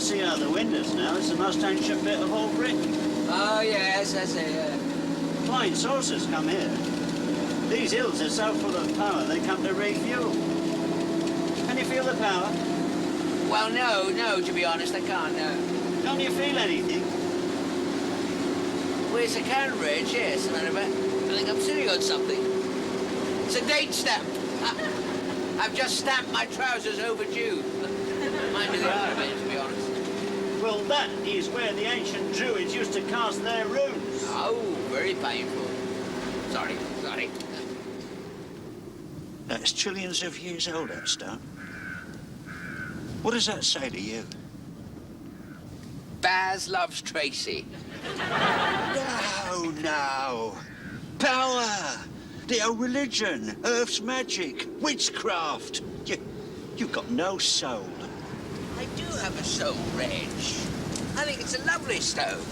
see out the windows now. It's the most ancient bit of all Britain. Oh, yes, that's it. Flying saucers come here. These hills are so full of power, they come to refuel. Can you feel the power? Well, no, to be honest, I can't, no. Don't you feel anything? Well, yes, I can, Reg, yes, I think I'm sitting on something. It's a date stamp. I've just stamped my trousers overdue. Mind you, they are a bit, to be honest. Well, that is where the ancient Druids used to cast their runes. Oh, very painful. Sorry. That's trillions of years old, that stone. What does that say to you? Baz loves Tracy. No. Power. The old religion, Earth's magic, witchcraft. You've got no soul. I do have a soul, Reg. I think it's a lovely stone.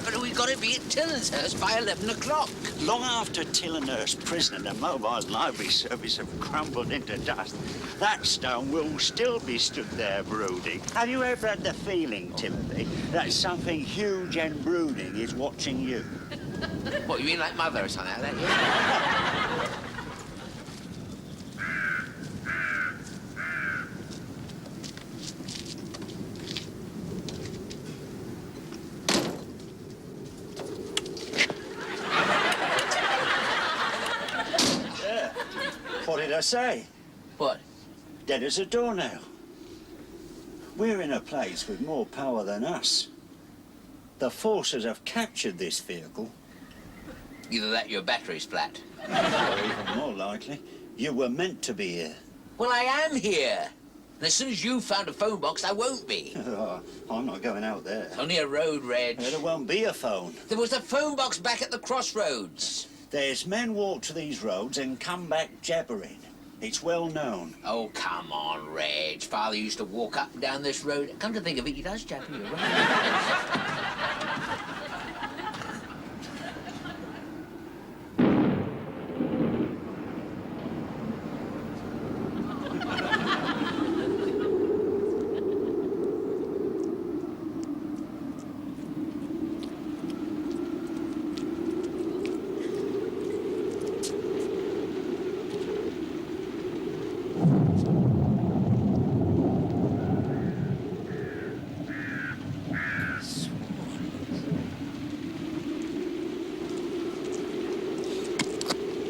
But we've got to be at Tillinghurst by 11 o'clock. Long after Tillinghurst Prison and the mobile library service have crumbled into dust, that stone will still be stood there brooding. Have you ever had the feeling, Timothy, that something huge and brooding is watching you? What, you mean like Mother or something like that? Yeah? What did I say? What? Dead as a doornail. We're in a place with more power than us. The forces have captured this vehicle. Either that or your battery's flat. Or even more likely, you were meant to be here. Well, I am here. And as soon as you've found a phone box, I won't be. I'm not going out there. It's only a road, Reg. There won't be a phone. There was a phone box back at the crossroads. There's men walk to these roads and come back jabbering. It's well known. Oh, come on, Reg. Father used to walk up and down this road. Come to think of it, he does jabber, you're right.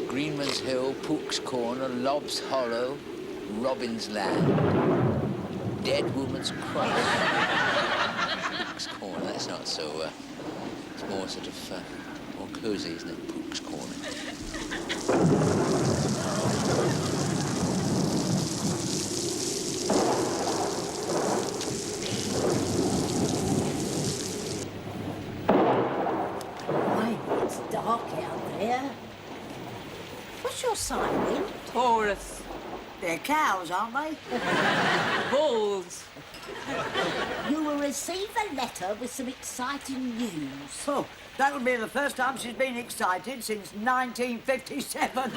Greenman's Hill, Pook's Corner, Lobb's Hollow, Robin's Land, Dead Woman's Cross. Pook's Corner, that's not so, it's more sort of, more cosy, isn't it? Pook's Corner. Why, it's dark out there. What's your sign, Win? Taurus. They're cows, aren't they? Bulls. You will receive a letter with some exciting news. Oh, that would be the first time she's been excited since 1957.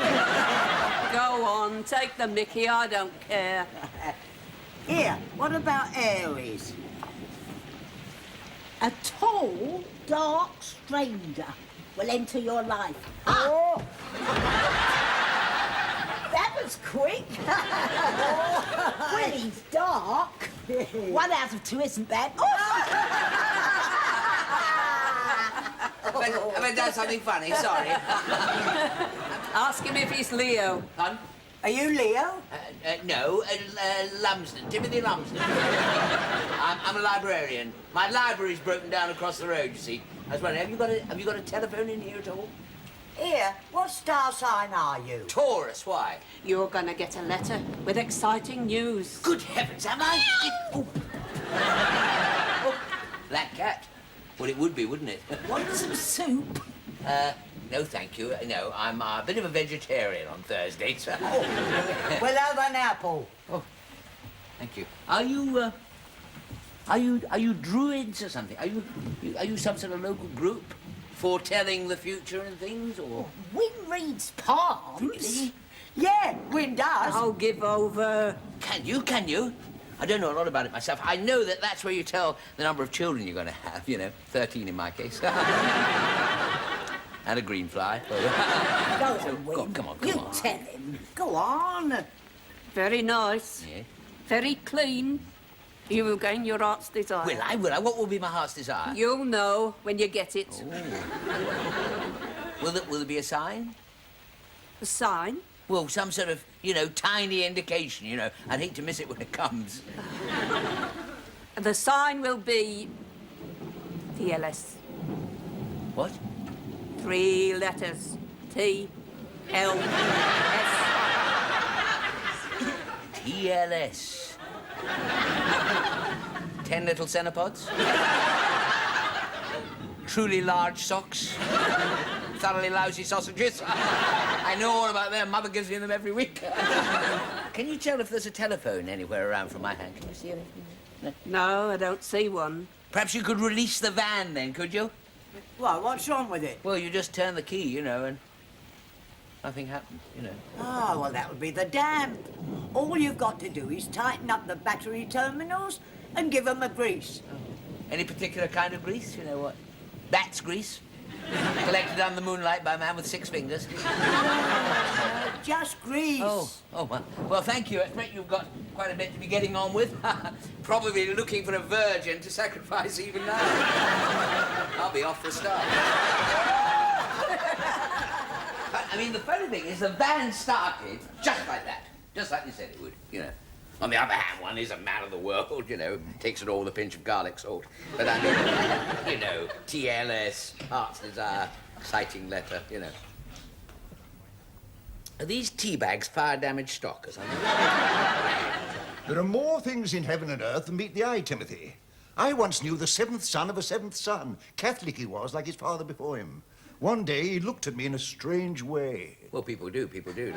Go on, take the mickey, I don't care. Here, what about Aries? A tall, dark stranger will enter your life. Oh! That was quick. Well, he's dark. 1 out of 2 isn't bad. Have I done something funny? Sorry. Ask him if he's Leo. Pardon? Are you Leo? No, Lumsden, Timothy Lumsden. I'm a librarian. My library's broken down across the road, you see. I was wondering, have you got a telephone in here at all? Here, what star sign are you? Taurus, why? You're gonna get a letter with exciting news. Good heavens, am I? Oh. Oh, black cat. Well, it would be, wouldn't it? Want some soup? No, thank you. No, I'm a bit of a vegetarian on Thursday, so... Oh. Well, have an apple. Oh, thank you. Are you druids or something? Are you some sort of local group foretelling the future and things, or? Win reads palms. Yeah, Win does. Oh, give over. Can you? I don't know a lot about it myself. I know that that's where you tell the number of children you're going to have, you know, 13 in my case. And a green fly. Go on, Win. Come on. You tell him. Go on. Very nice. Yeah. Very clean. You will gain your heart's desire. Will I? What will be my heart's desire? You'll know when you get it. Will there be a sign? A sign? Well, some sort of, you know, tiny indication, you know. I'd hate to miss it when it comes. The sign will be TLS. What? 3 letters. T-L-S. TLS. 10 little cenopods? Truly large socks? Thoroughly lousy sausages? I know all about them. Mother gives me them every week. Can you tell if there's a telephone anywhere around from my hand? Can you see anything? No, I don't see one. Perhaps you could release the van then, could you? Well, what's wrong with it? Well, you just turn the key, you know, and nothing happens, you know. Oh, well, that would be the damp. All you've got to do is tighten up the battery terminals and give them a grease. Any particular kind of grease? You know what? Bat's grease? Collected under the moonlight by a man with 6 fingers. Just grease. Well, thank you. I expect you've got quite a bit to be getting on with. Probably looking for a virgin to sacrifice even now. I'll be off for a start. I mean, the funny thing is the van started just like that. Just like you said it would, you know. On the other hand, one is a man of the world, you know, takes it all with a pinch of garlic salt. But I mean, you know, TLS, heart's desire, exciting letter, you know. Are these tea bags fire damage stockers? There are more things in heaven and earth than meet the eye, Timothy. I once knew the 7th son of a 7th son. Catholic he was, like his father before him. One day he looked at me in a strange way. Well, people do, don't they?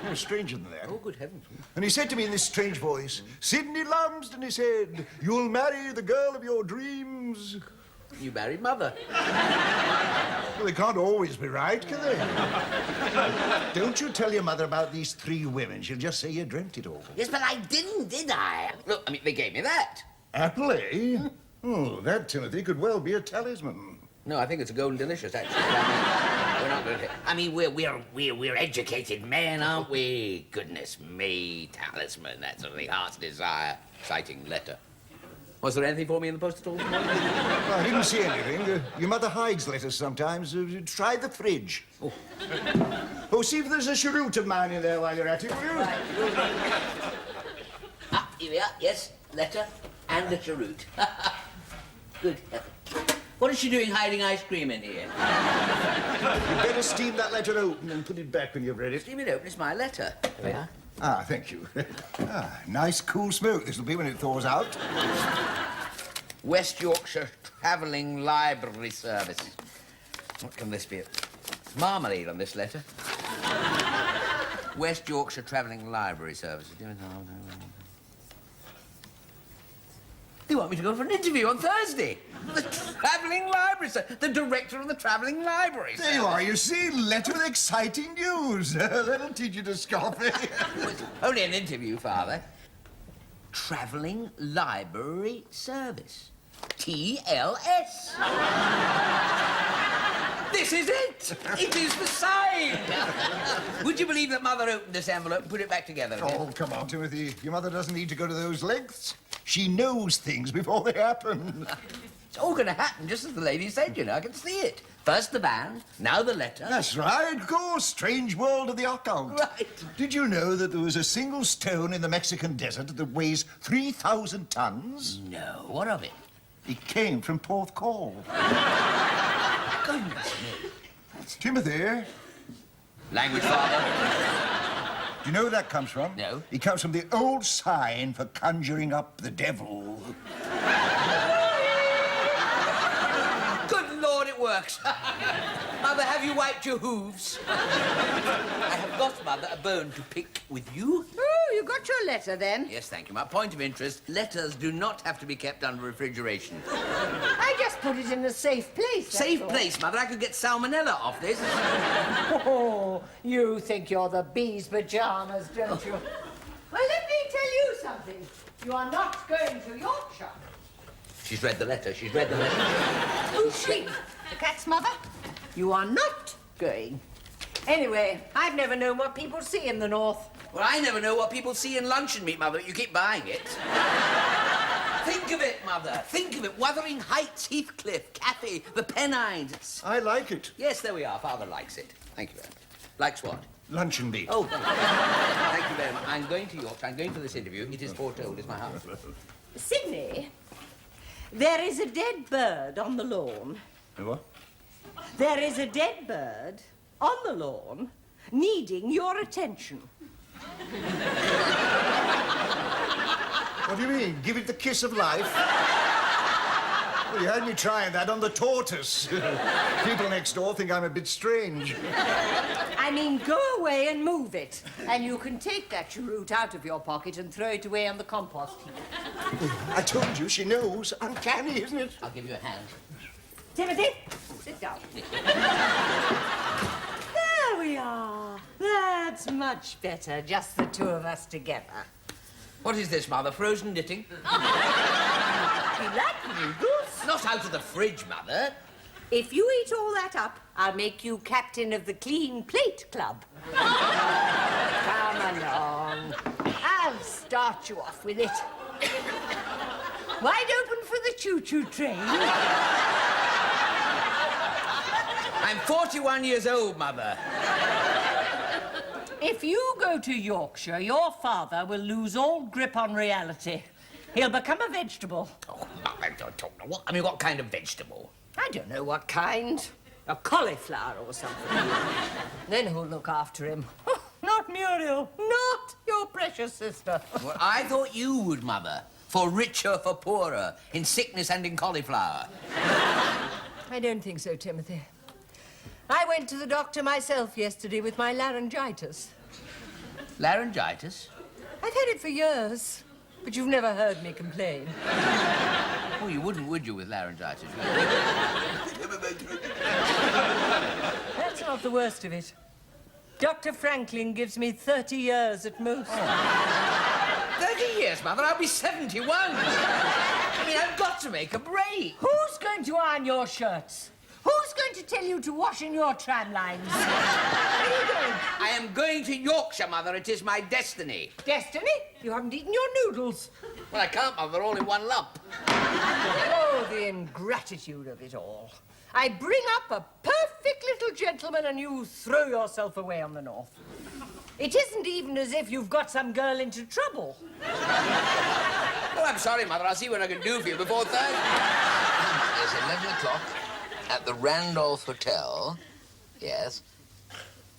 No, stranger than that. Oh, good heavens. And he said to me in this strange voice, "Sidney Lumsden," he said, "you'll marry the girl of your dreams." You married Mother. Well, they can't always be right, can they? Don't you tell your mother about these 3 women. She'll just say you dreamt it all. Yes, but I didn't, did I? Look, I mean, they gave me that. Apple, eh? Oh, that, Timothy, could well be a talisman. No, I think it's a golden delicious, actually. We're not going to... I mean, we're educated men, aren't we? Goodness me, talisman, that's only heart's desire. Exciting letter. Was there anything for me in the post at all? Well, I didn't see anything. Your mother hides letters sometimes. Try the fridge. Oh, see if there's a cheroot of mine in there while you're at it, will you? Right. Here we are. Yes, letter and a cheroot. Good heavens. What is she doing hiding ice cream in here? You'd better steam that letter open and put it back when you've read it. Steam it open, it's my letter. Here we are. Ah, thank you. Nice cool smoke this'll be when it thaws out. West Yorkshire Travelling Library Service. What can this be? It's marmalade on this letter. West Yorkshire Travelling Library Service. They want me to go for an interview on Thursday. The Travelling Library Service. The director of the Travelling Library Service. There you are, you see. Letter with exciting news. That'll teach you to scoff. It's only an interview, Father. Travelling Library Service. TLS. This is it! It is the sign! Would you believe that Mother opened this envelope and put it back together again? Oh, come on, Timothy. Your mother doesn't need to go to those lengths. She knows things before they happen. It's all going to happen just as the lady said, you know. I can see it. First the van, now the letter. That's right, of course. Strange world of the occult. Right. Did you know that there was a single stone in the Mexican desert that weighs 3,000 tons? No, what of it? It came from Porth Call. Goodness me. Timothy, Language, Father? do you know where that comes from? No. It comes from the old sign for conjuring up the devil. Good Lord, it works. Mother, have you wiped your hooves? I have got, Mother, a bone to pick with you. Oh, you got your letter then? Yes, thank you. My point of interest, letters do not have to be kept under refrigeration. I just put it in a safe place. that's Safe all. place, Mother. I could get salmonella off this. Oh, you think you're the bee's pajamas, don't you? Well, let me tell you something. You are not going to Yorkshire. She's read the letter. She's read the letter. Who's she? The cat's mother? You are not going. Anyway, I've never known what people see in the north. Well, I never know what people see in luncheon meat, Mother, but you keep buying it. Think of it, Mother. Think of it. Wuthering Heights, Heathcliff, Cafe, the Pennines. I like it. Yes, there we are. Father likes it. Thank you very much. Likes what? Luncheon meat. Oh, thank you very much. I'm going to Yorkshire. I'm going for this interview. It is foretold. It's my house. Sydney, there is a dead bird on the lawn. What? There is a dead bird on the lawn needing your attention. What do you mean? Give it the kiss of life? Well, you had me trying that on the tortoise. People next door think I'm a bit strange. I mean, go away and move it. And you can take that cheroot out of your pocket and throw it away on the compost heap. I told you, she knows. Uncanny, isn't it? I'll give you a hand. Timothy, sit down. There we are. That's much better, just the two of us together. What is this, Mother? Frozen knitting? You like noodles? Not out of the fridge, Mother. If you eat all that up, I'll make you captain of the Clean Plate Club. Come along. I'll start you off with it. Wide open for the choo-choo train. I'm 41 years old, Mother. If you go to Yorkshire, your father will lose all grip on reality. He'll become a vegetable. Oh, I don't know. What kind of vegetable? I don't know what kind. A cauliflower or something. Then who'll look after him? Oh, not Muriel. Not your precious sister. Well, I thought you would, Mother. For richer, for poorer, in sickness and in cauliflower. I don't think so, Timothy. I went to the doctor myself yesterday with my laryngitis. Laryngitis? I've had it for years, but you've never heard me complain. Oh, you wouldn't, would you, with laryngitis? That's not the worst of it. Dr. Franklin gives me 30 years at most. 30 years, Mother? I'll be 71. I mean, I've got to make a break. Who's going to iron your shirts? Who's going to tell you to wash in your tram lines? Where are you going? I am going to Yorkshire, Mother. It is my destiny. Destiny? You haven't eaten your noodles. Well, I can't, Mother. They're all in one lump. Oh, the ingratitude of it all. I bring up a perfect little gentleman and you throw yourself away on the north. It isn't even as if you've got some girl into trouble. Oh, I'm sorry, Mother. I'll see what I can do for you before Thursday. It's 11 o'clock at the Randolph Hotel. Yes.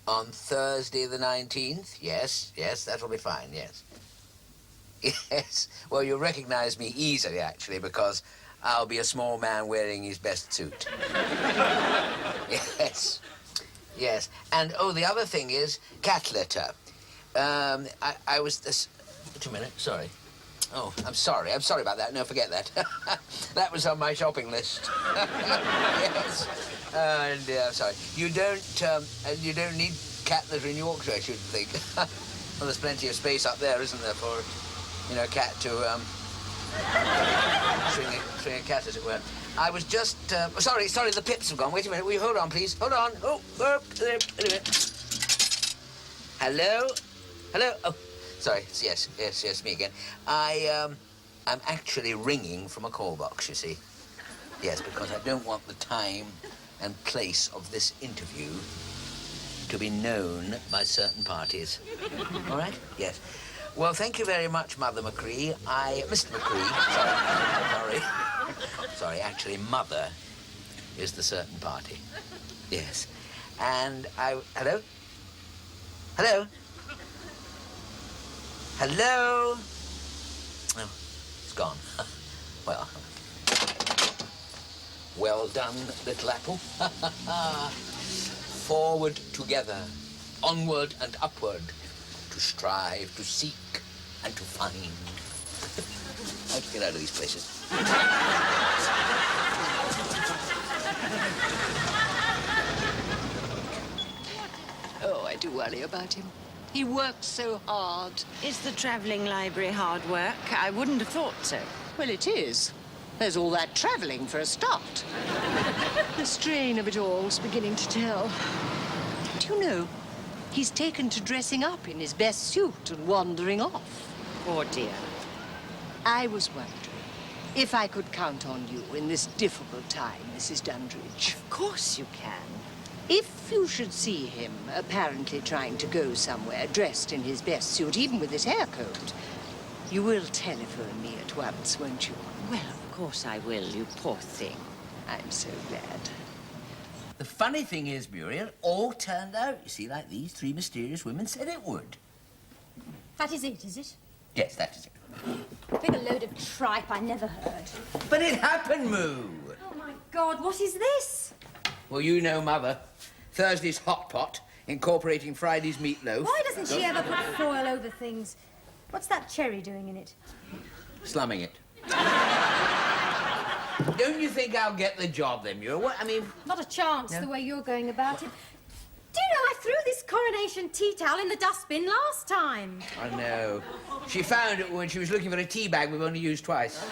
On Thursday the 19th. Yes, that'll be fine, yes. Yes. Well, you'll recognize me easily, actually, because I'll be a small man wearing his best suit. Yes. And, oh, the other thing is cat litter. I was this... Wait a minute, sorry. Oh, I'm sorry about that. No, forget that. That was on my shopping list. Yes. And, sorry. You don't need cat litter in Yorkshire, I shouldn't think. Well, there's plenty of space up there, isn't there, for, a cat to, string a cat, as it were. I was just, sorry, the pips have gone. Wait a minute, will you hold on, please? Hold on. Oh, wait a minute. Hello? Oh, sorry, yes, me again. I'm actually ringing from a call box, you see. Yes, because I don't want the time and place of this interview to be known by certain parties. All right? Yes. Well, thank you very much, Mother McCree. Mr. McCree, sorry, actually, Mother is the certain party. Yes. And hello? Oh, it's gone. Well done, little apple. Forward together, onward and upward, to strive, to seek, and to find. How to get out of these places? Oh, I do worry about him. He works so hard. Is the travelling library hard work? I wouldn't have thought so. Well, it is. There's all that travelling for a start. The strain of it all's beginning to tell. Do you know, he's taken to dressing up in his best suit and wandering off. Poor dear. I was wondering if I could count on you in this difficult time, Mrs. Dundridge. Of course you can. If you should see him apparently trying to go somewhere dressed in his best suit, even with his hair combed, you will telephone me at once, won't you? Well, of course I will, you poor thing. I'm so glad. The funny thing is, Muriel, all turned out, you see, like these three mysterious women said it would. That is it, is it? Yes, that is it. Big a load of tripe I never heard. But it happened, Moo. Oh, my God, what is this? Well, you know, Mother. Thursday's hot pot, incorporating Friday's meatloaf. Why doesn't she ever put foil over things? What's that cherry doing in it? Slumming it. Don't you think I'll get the job then, Muriel? What, I mean... Not a chance, No? the way you're going about it. Do you know I threw this coronation tea towel in the dustbin last time? I know. She found it when she was looking for a tea bag we've only used twice.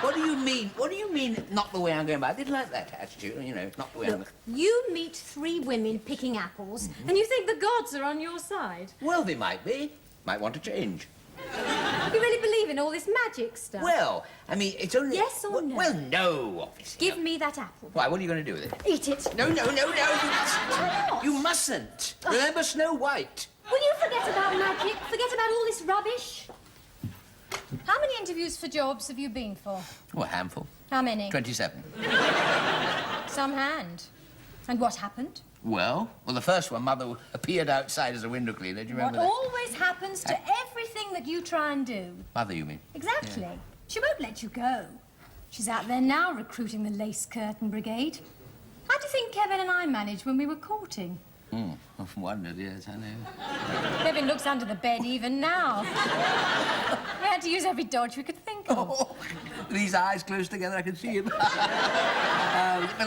What do you mean? What do you mean, not the way I'm going about? I didn't like that attitude, you know, not the way Look, you meet three women picking apples, and you think the gods are on your side. Well, they might be. Might want to change. You really believe in all this magic stuff? Well, I mean, it's only... Yes or no? Well, no, obviously. Give me that apple. Why, what are you going to do with it? Eat it. No, no, no, no, you not? You mustn't. Remember Snow White? Will you forget about magic? Forget about all this rubbish? How many interviews for jobs have you been for? Oh, a handful. How many? 27. Some hand. And what happened? Well, the first one, Mother appeared outside as a window cleaner. Do you remember What that? always happens to everything that you try and do. Mother, you mean? Exactly. Yeah. She won't let you go. She's out there now recruiting the lace curtain brigade. How do you think Kevin and I managed when we were courting? I've wondered, yes, I know. Kevin looks under the bed even now. We had to use every dodge we could think of. Oh, with these eyes close together, I can see him. But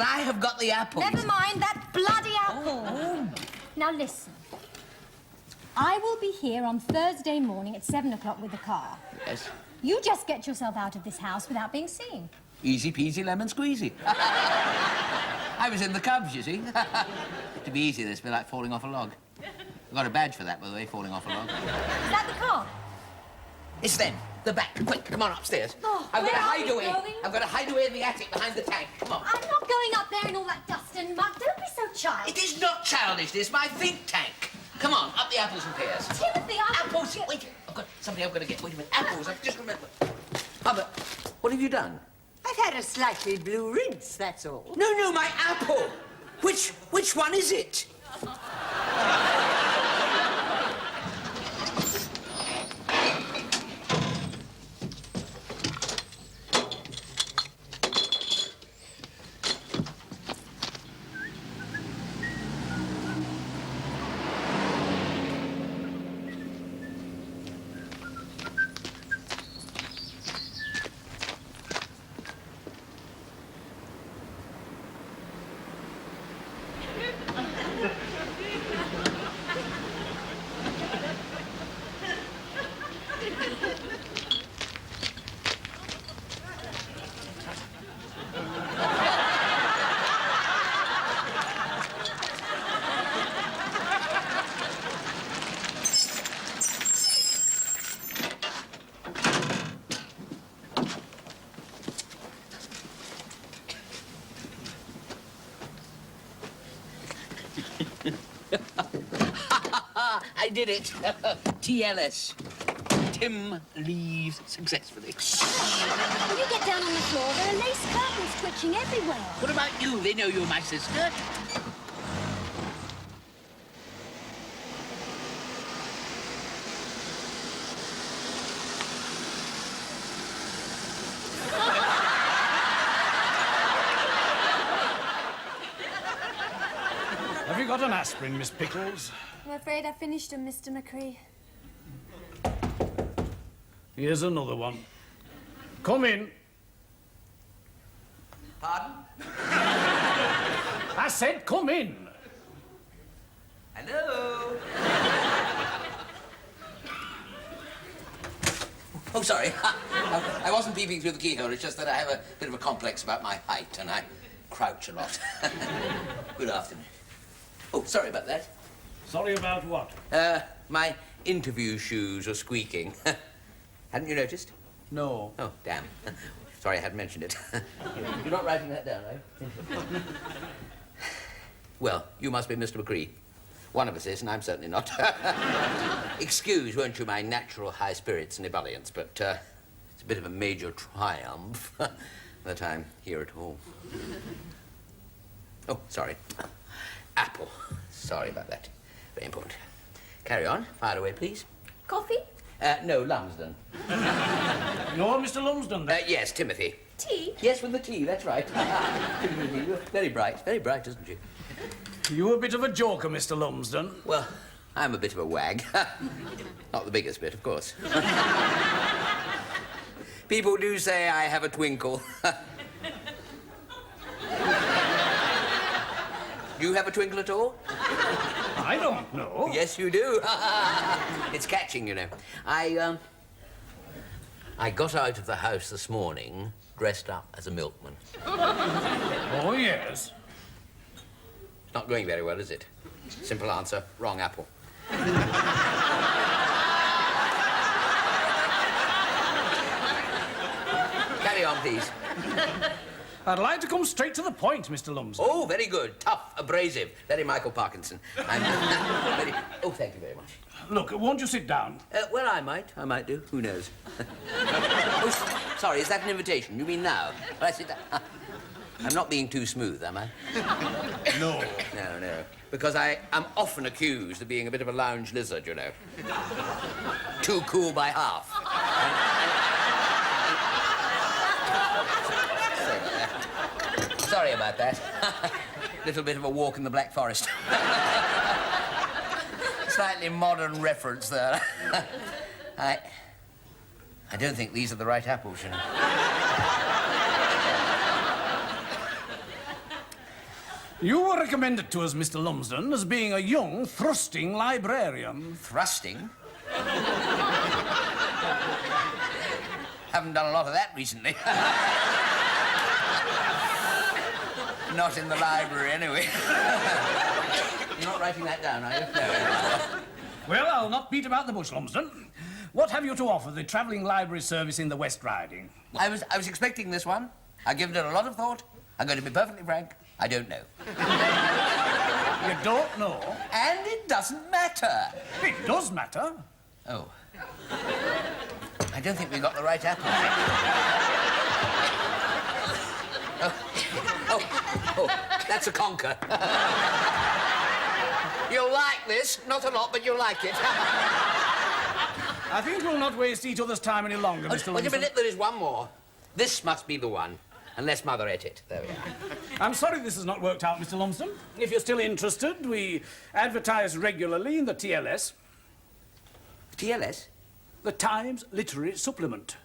I have got the apples. Never mind that bloody apple. Oh. Now listen. I will be here on Thursday morning at 7 o'clock with the car. Yes. You just get yourself out of this house without being seen. Easy peasy lemon squeezy. I was in the Cubs, you see. To be easy, this would be like falling off a log. I've got a badge for that, by the way, falling off a log. Is that the car? It's them, the back. Quick, come on upstairs. Oh, I've got a where are we hideaway. going? I've got a hideaway in the attic behind the tank. Come on. I'm not going up there in all that dust and mud. Don't be so childish. It is not childish, this. My think tank. Come on, up the apples and pears. Timothy, Apples. Wait, I've got something I've got to get. Wait a minute. Apples. I've just remembered. Mother, what have you done? I've had a slightly blue rinse, that's all. No, my apple. Which one is it? I did it. TLS. Tim leaves successfully. When you get down on the floor, there are lace curtains twitching everywhere. What about you? They know you're my sister. Have you got an aspirin, Miss Pickles? I'm afraid I finished them, Mr. McCree. Here's another one. Come in. Pardon? I said come in. Hello? Oh, sorry. I wasn't peeping through the keyhole. It's just that I have a bit of a complex about my height, and I crouch a lot. Good afternoon. Oh, sorry about that. Sorry about what? My interview shoes are squeaking. Hadn't you noticed? No. Oh, damn. Sorry, I hadn't mentioned it. You're not writing that down, are you? Well, you must be Mr. McCree. One of us is, and I'm certainly not. Excuse, won't you, my natural high spirits and ebullience, but it's a bit of a major triumph that I'm here at all. Oh, sorry. Apple. Sorry about that. Very important. Carry on. Fire away, please. Coffee? No, Lumsden. You're Mr. Lumsden, then? Yes, Timothy. Tea? Yes, with the tea, that's right. Timothy, you're very bright, isn't she? You a bit of a joker, Mr. Lumsden. Well, I'm a bit of a wag. Not the biggest bit, of course. People do say I have a twinkle. Do you have a twinkle at all? I don't know. Yes, you do. It's catching, you know. I got out of the house this morning dressed up as a milkman. Oh, yes. It's not going very well, is it? Simple answer, wrong apple. Carry on, please. I'd like to come straight to the point, Mr. Lumsden. Oh, very good. Tough, abrasive. Very Michael Parkinson. I'm very... Oh, thank you very much. Look, won't you sit down? Well, I might do. Who knows? Oh, sorry, is that an invitation? You mean now? Will I sit down? I'm not being too smooth, am I? No. No. Because I am often accused of being a bit of a lounge lizard, you know. Too cool by half. Sorry about that. Little bit of a walk in the Black Forest. Slightly modern reference there. I don't think these are the right apples, you know. You were recommended to us, Mr. Lumsden, as being a young, thrusting librarian. Thrusting? Haven't done a lot of that recently. Not in the library, anyway. You're not writing that down, are you? No. Well, I'll not beat about the bush, Lumsden. What have you to offer the travelling library service in the West Riding? I was expecting this one. I've given it a lot of thought. I'm going to be perfectly frank. I don't know. You don't know? And it doesn't matter. It does matter. Oh. I don't think we got the right apple. Oh, that's a conker. You'll like this. Not a lot, but you'll like it. I think we'll not waste each other's time any longer, Mr. Lumsden. Wait a minute, there is one more. This must be the one. Unless Mother ate it. There we are. I'm sorry this has not worked out, Mr. Lumsden. If you're still interested, we advertise regularly in the TLS. TLS? The Times Literary Supplement.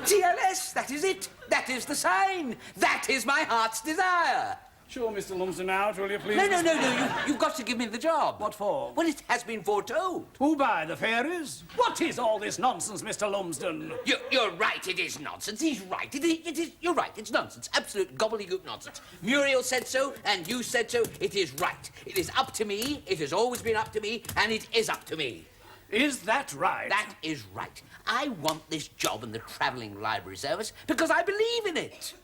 TLS, that is it. That is the sign. That is my heart's desire. Sure, Mr. Lumsden, out, will you please? No. You've got to give me the job. What for? Well, it has been foretold. Who by the fairies? What is all this nonsense, Mr. Lumsden? You're right, it is nonsense. He's right. It is, you're right, it's nonsense. Absolute gobbledygook nonsense. Muriel said so, and you said so. It is right. It is up to me. It has always been up to me, and it is up to me. Is that right? That is right. I want this job in the travelling library service because I believe in it.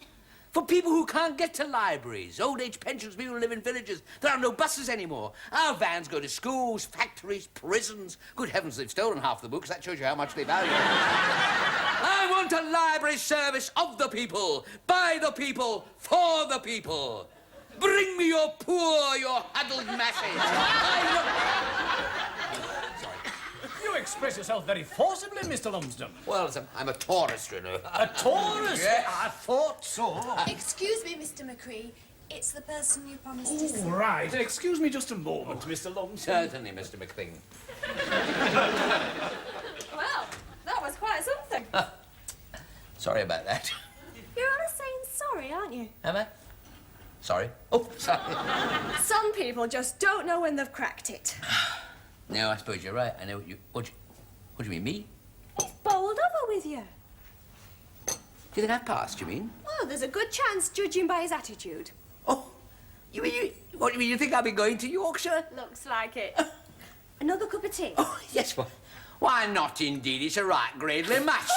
For people who can't get to libraries, old-age pensions, people who live in villages. There are no buses anymore. Our vans go to schools, factories, prisons. Good heavens, they've stolen half the books. That shows you how much they value them. I want a library service of the people, by the people, for the people. Bring me your poor, your huddled masses. You express yourself very forcibly, Mr. Lumsden. Well, I'm a tourist, you know. A tourist? Yes. I thought so. Excuse me, Mr. McCree. It's the person you promised to see. Oh, right. Excuse me just a moment, Mr. Lumsden. Certainly, Mr. McCling. Well, that was quite something. Sorry about that. You're always saying sorry, aren't you? Am I? Sorry. Oh, sorry. Some people just don't know when they've cracked it. No, I suppose you're right. I know what do you mean, me? with you? Do you think I've passed, you mean? Well, there's a good chance, judging by his attitude. Oh, what do you mean? You think I'll be going to Yorkshire? Looks like it. Another cup of tea? Oh, yes, why not indeed? It's a right gradely match.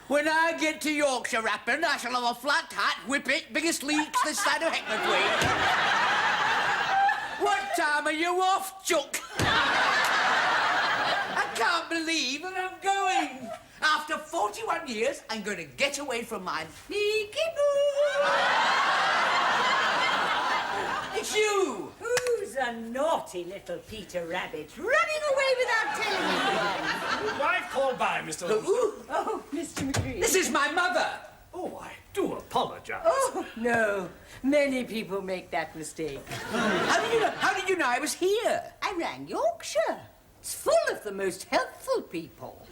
When I get to Yorkshire rapping, I shall have a flat hat, whippet, biggest leaks this side of Heckman Week. What time are you off, Chuck? I can't believe that I'm going. After 41 years, I'm going to get away from my peekaboo. It's you. Who's a naughty little Peter Rabbit running away without telling anyone? Wife called by, Mr. Lumsden. Oh, Mr. McCree. This is my mother. Oh, I do apologise. Oh, no. Many people make that mistake. How did you know I was here? I rang Yorkshire. It's full of the most helpful people.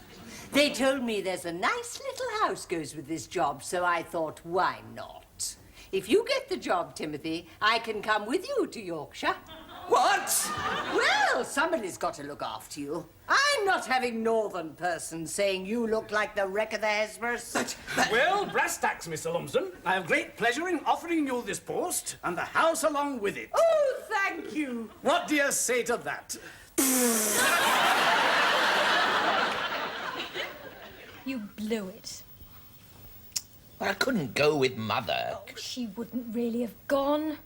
They told me there's a nice little house goes with this job, so I thought, why not? If you get the job, Timothy, I can come with you to Yorkshire. What? Well, somebody's got to look after you. I'm not having northern persons saying you look like the wreck of the Hesperus. Well, brass tacks, Mr. Lumsden. I have great pleasure in offering you this post and the house along with it. Oh, thank you. What do you say to that? You blew it. Well, I couldn't go with Mother. Oh, she wouldn't really have gone.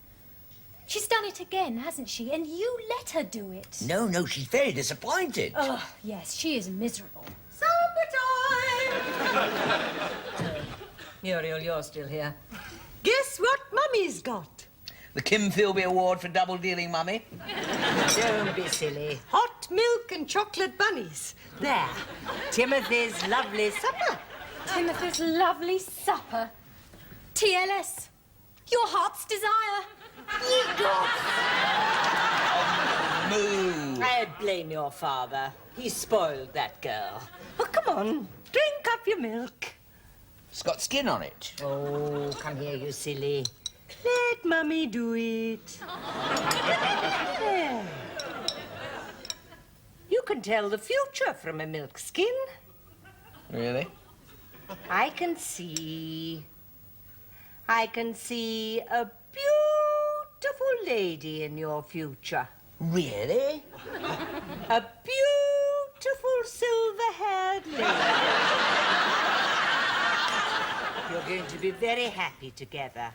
She's done it again, hasn't she? And you let her do it. No, she's very disappointed. Oh, yes, she is miserable. Supper time! Muriel, you're still here. Guess what Mummy's got? The Kim Philby Award for double dealing, Mummy. Don't be silly. Hot milk and chocolate bunnies. There. Timothy's lovely supper. Timothy's lovely supper. TLS. Your heart's desire. Moo. I blame your father. He spoiled that girl. Oh, come on. Drink up your milk. It's got skin on it. Oh, come here, you silly. Let Mummy do it. There. You can tell the future from a milk skin. Really? I can see a beautiful lady in your future. Really? A beautiful silver-haired lady. You're going to be very happy together.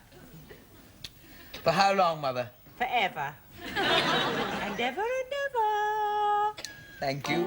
For how long, Mother? Forever. And ever and ever. Thank you.